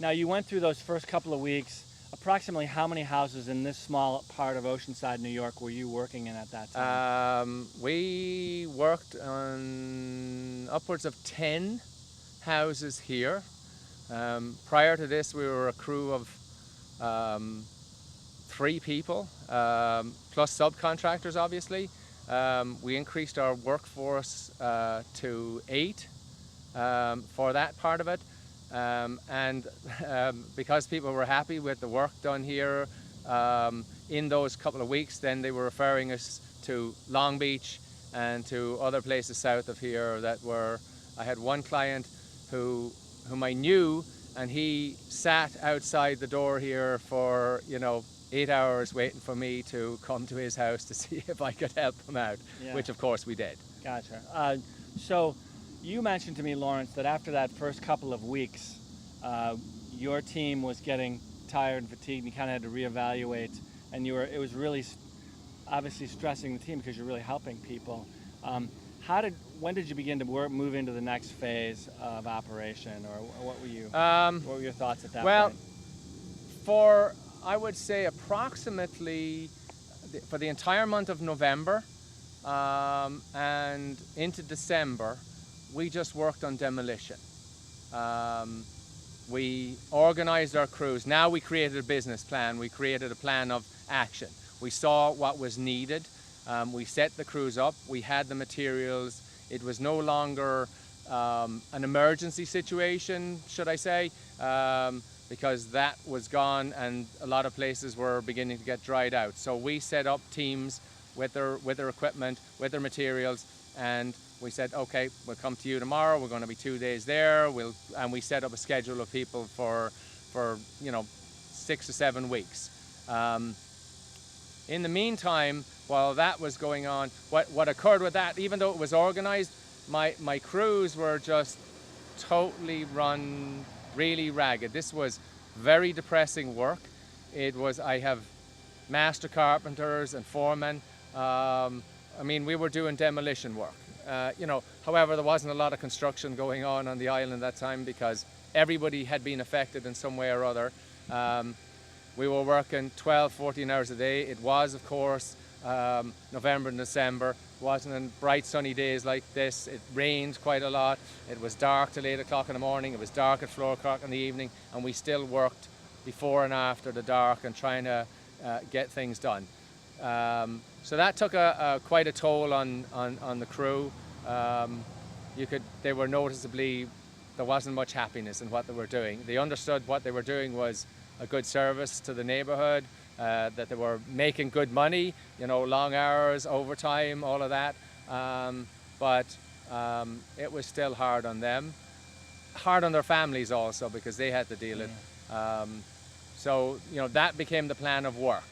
Now, you went through those first couple of weeks. Approximately how many houses in this small part of Oceanside, New York, were you working in at that time? We worked on upwards of 10 houses here. Prior to this, we were a crew of 3 people, plus subcontractors, obviously. We increased our workforce to 8 for that part of it. And because people were happy with the work done here in those couple of weeks, then they were referring us to Long Beach and to other places south of here that were. I had one client whom I knew, and he sat outside the door here for 8 hours waiting for me to come to his house to see if I could help him out, Yeah. which of course we did. Gotcha. So you mentioned to me, Laurence, that after that first couple of weeks, your team was getting tired and fatigued, and you kind of had to reevaluate, and it was really obviously stressing the team because you're really helping people. When did you begin to move into the next phase of operation, or what were your thoughts at that point? For, I would say, approximately for the entire month of November and into December, we just worked on demolition. We organized our crews. Now we created a business plan. We created a plan of action. We saw what was needed. We set the crews up. We had the materials. It was no longer an emergency situation, should I say, because that was gone and a lot of places were beginning to get dried out. So we set up teams with their equipment, with their materials, and we said, okay, we'll come to you tomorrow. We're going to be 2 days there. And we set up a schedule of people for 6 to 7 weeks. In the meantime, while that was going on, what occurred with that, even though it was organized, my crews were just totally run really ragged. This was very depressing work. I have master carpenters and foremen. We were doing demolition work. However, there wasn't a lot of construction going on the island that time because everybody had been affected in some way or other. We were working 12, 14 hours a day. It was, of course, November and December. It wasn't in bright sunny days like this. It rained quite a lot. It was dark till 8 o'clock in the morning. It was dark at 4 o'clock in the evening, and we still worked before and after the dark and trying to get things done. So that took quite a toll on the crew. They were noticeably, there wasn't much happiness in what they were doing. They understood what they were doing was a good service to the neighborhood, that they were making good money, long hours, overtime, all of that. But it was still hard on them, hard on their families also because they had to deal it. So that became the plan of work.